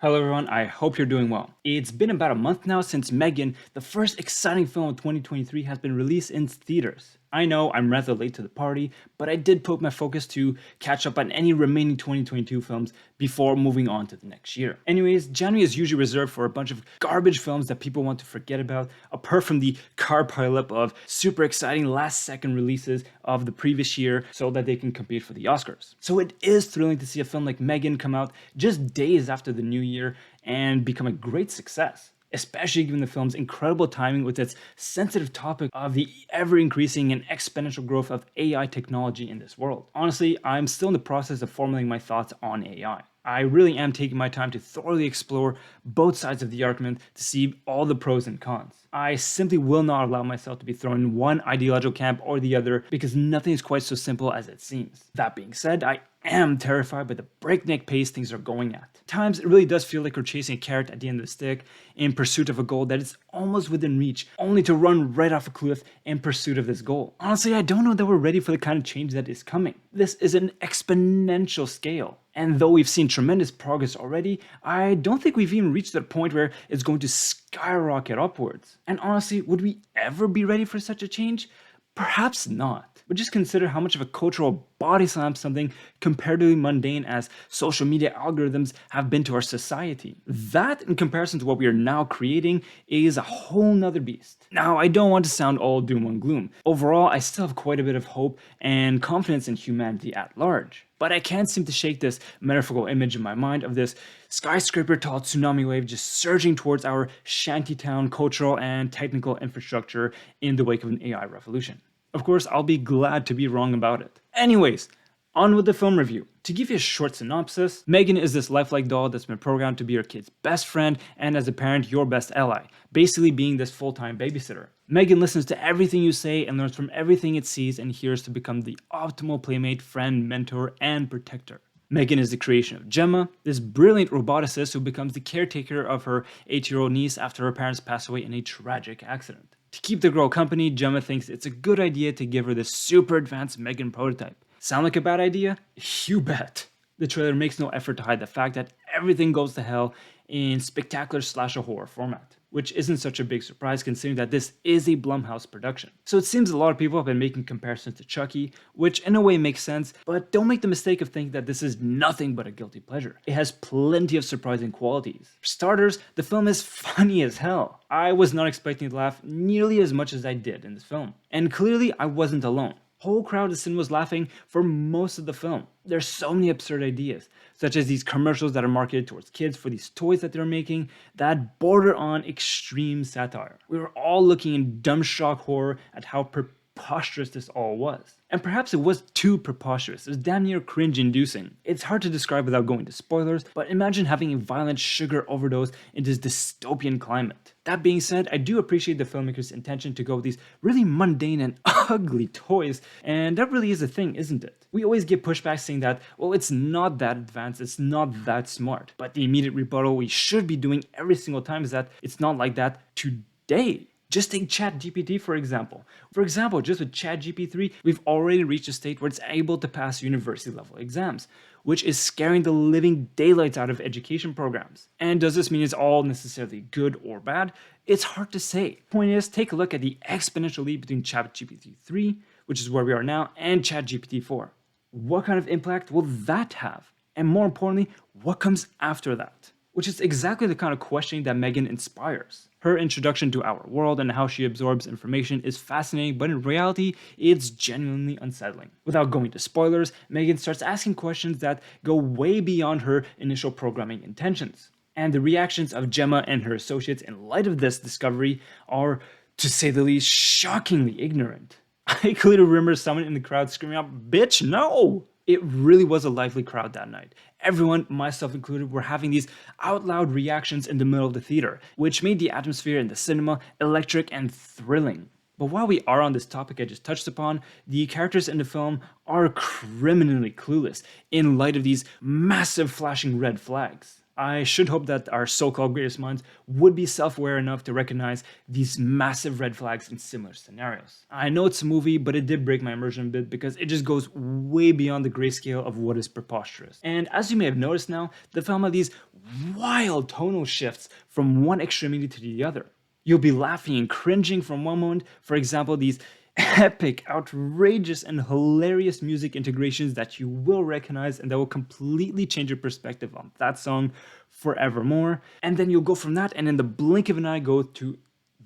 Hello everyone, I hope you're doing well. It's been about a month now since M3GAN, the first exciting film of 2023, has been released in theaters. I know I'm rather late to the party, but I did put my focus to catch up on any remaining 2022 films before moving on to the next year. Anyways, January is usually reserved for a bunch of garbage films that people want to forget about, apart from the car pileup of super exciting last-second releases of the previous year so that they can compete for the Oscars. So it is thrilling to see a film like M3GAN come out just days after the new year and become a great success, especially given the film's incredible timing with its sensitive topic of the ever-increasing and exponential growth of AI technology in this world. Honestly, I'm still in the process of formulating my thoughts on AI. I really am taking my time to thoroughly explore both sides of the argument to see all the pros and cons. I simply will not allow myself to be thrown in one ideological camp or the other because nothing is quite so simple as it seems. That being said, I am terrified by the breakneck pace things are going at. At times, it really does feel like we're chasing a carrot at the end of the stick in pursuit of a goal that is almost within reach, only to run right off a cliff in pursuit of this goal. Honestly, I don't know that we're ready for the kind of change that is coming. This is an exponential scale. And though we've seen tremendous progress already, I don't think we've even reached that point where it's going to skyrocket upwards. And honestly, would we ever be ready for such a change? Perhaps not. But just consider how much of a cultural body slam something comparatively mundane as social media algorithms have been to our society. That, in comparison to what we are now creating, is a whole nother beast. Now, I don't want to sound all doom and gloom. Overall, I still have quite a bit of hope and confidence in humanity at large. But I can't seem to shake this metaphorical image in my mind of this skyscraper-tall tsunami wave just surging towards our shantytown cultural and technical infrastructure in the wake of an AI revolution. Of course, I'll be glad to be wrong about it. Anyways, on with the film review. To give you a short synopsis, M3GAN is this lifelike doll that's been programmed to be your kid's best friend and as a parent, your best ally, basically being this full-time babysitter. M3GAN listens to everything you say and learns from everything it sees and hears to become the optimal playmate, friend, mentor, and protector. M3GAN is the creation of Gemma, this brilliant roboticist who becomes the caretaker of her 8-year-old niece after her parents pass away in a tragic accident. To keep the girl company, Gemma thinks it's a good idea to give her this super advanced M3GAN prototype. Sound like a bad idea? You bet. The trailer makes no effort to hide the fact that everything goes to hell in spectacular slasher horror format, which isn't such a big surprise considering that this is a Blumhouse production. So it seems a lot of people have been making comparisons to Chucky, which in a way makes sense, but don't make the mistake of thinking that this is nothing but a guilty pleasure. It has plenty of surprising qualities. For starters, the film is funny as hell. I was not expecting to laugh nearly as much as I did in this film. And clearly I wasn't alone. Whole crowd of cinema was laughing for most of the film. There's so many absurd ideas, such as these commercials that are marketed towards kids for these toys that they're making that border on extreme satire. We were all looking in dumb shock horror at how preposterous this all was. And perhaps it was too preposterous. It was damn near cringe-inducing. It's hard to describe without going to spoilers, but imagine having a violent sugar overdose in this dystopian climate. That being said, I do appreciate the filmmaker's intention to go with these really mundane and ugly toys, and that really is a thing, isn't it? We always get pushback saying that, well, it's not that advanced, it's not that smart. But the immediate rebuttal we should be doing every single time is that it's not like that today. Just take ChatGPT for example. Just with ChatGPT, we've already reached a state where it's able to pass university level exams, which is scaring the living daylights out of education programs. And does this mean it's all necessarily good or bad? It's hard to say. Point is, take a look at the exponential leap between ChatGPT 3, which is where we are now, and ChatGPT 4. What kind of impact will that have? And more importantly, what comes after that? Which is exactly the kind of questioning that M3GAN inspires. Her introduction to our world and how she absorbs information is fascinating, but in reality, it's genuinely unsettling. Without going to spoilers, M3GAN starts asking questions that go way beyond her initial programming intentions. And the reactions of Gemma and her associates in light of this discovery are, to say the least, shockingly ignorant. I clearly remember someone in the crowd screaming out, "Bitch, no!" It really was a lively crowd that night. Everyone, myself included, were having these out loud reactions in the middle of the theater, which made the atmosphere in the cinema electric and thrilling. But while we are on this topic I just touched upon, the characters in the film are criminally clueless in light of these massive flashing red flags. I should hope that our so-called greatest minds would be self-aware enough to recognize these massive red flags in similar scenarios. I know it's a movie, but it did break my immersion a bit because it just goes way beyond the grayscale of what is preposterous. And as you may have noticed now, the film had these wild tonal shifts from one extremity to the other. You'll be laughing and cringing from one moment, for example, these epic, outrageous, and hilarious music integrations that you will recognize and that will completely change your perspective on that song forevermore. And then you'll go from that and in the blink of an eye go to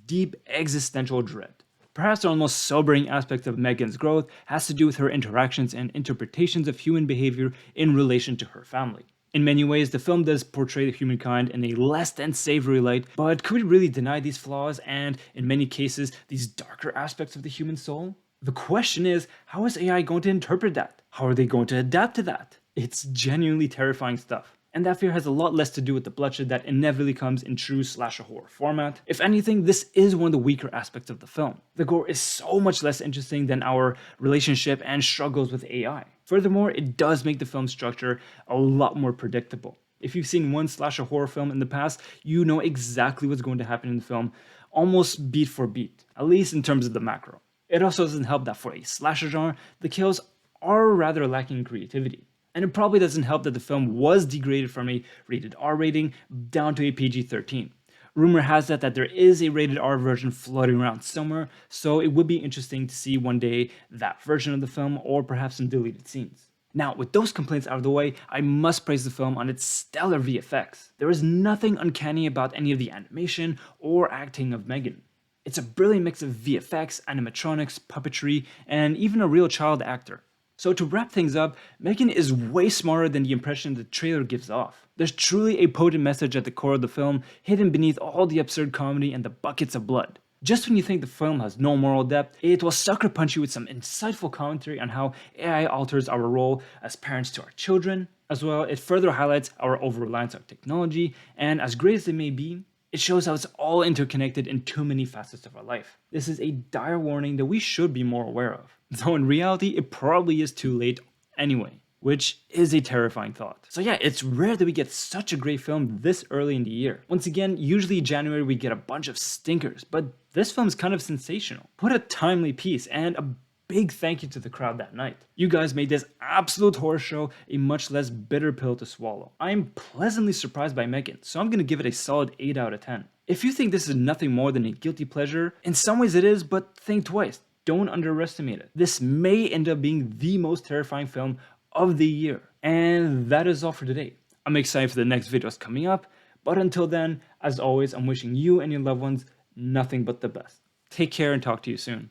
deep existential dread. Perhaps the most sobering aspect of M3GAN's growth has to do with her interactions and interpretations of human behavior in relation to her family. In many ways, the film does portray humankind in a less than savory light, but could we really deny these flaws and, in many cases, these darker aspects of the human soul? The question is, how is AI going to interpret that? How are they going to adapt to that? It's genuinely terrifying stuff. And that fear has a lot less to do with the bloodshed that inevitably comes in true slasher horror format. If anything, this is one of the weaker aspects of the film. The gore is so much less interesting than our relationship and struggles with AI. Furthermore, it does make the film structure a lot more predictable. If you've seen one slasher horror film in the past, you know exactly what's going to happen in the film, almost beat for beat, at least in terms of the macro. It also doesn't help that for a slasher genre, the kills are rather lacking in creativity. And it probably doesn't help that the film was degraded from a rated R rating down to a PG-13. Rumor has it that there is a rated R version floating around somewhere, so it would be interesting to see one day that version of the film or perhaps some deleted scenes. Now, with those complaints out of the way, I must praise the film on its stellar VFX. There is nothing uncanny about any of the animation or acting of M3GAN. It's a brilliant mix of VFX, animatronics, puppetry, and even a real child actor. So to wrap things up, M3GAN is way smarter than the impression the trailer gives off. There's truly a potent message at the core of the film, hidden beneath all the absurd comedy and the buckets of blood. Just when you think the film has no moral depth, it will sucker punch you with some insightful commentary on how AI alters our role as parents to our children. As well, it further highlights our over-reliance on technology, and as great as it may be, it shows how it's all interconnected in too many facets of our life. This is a dire warning that we should be more aware of. Though in reality, it probably is too late anyway, which is a terrifying thought. So yeah, it's rare that we get such a great film this early in the year. Once again, usually January we get a bunch of stinkers, but this film's kind of sensational. What a timely piece, and a big thank you to the crowd that night. You guys made this absolute horror show a much less bitter pill to swallow. I am pleasantly surprised by M3GAN, so I'm gonna give it a solid 8 out of 10. If you think this is nothing more than a guilty pleasure, in some ways it is, but think twice. Don't underestimate it. This may end up being the most terrifying film of the year. And that is all for today. I'm excited for the next videos coming up, but until then, as always, I'm wishing you and your loved ones nothing but the best. Take care and talk to you soon.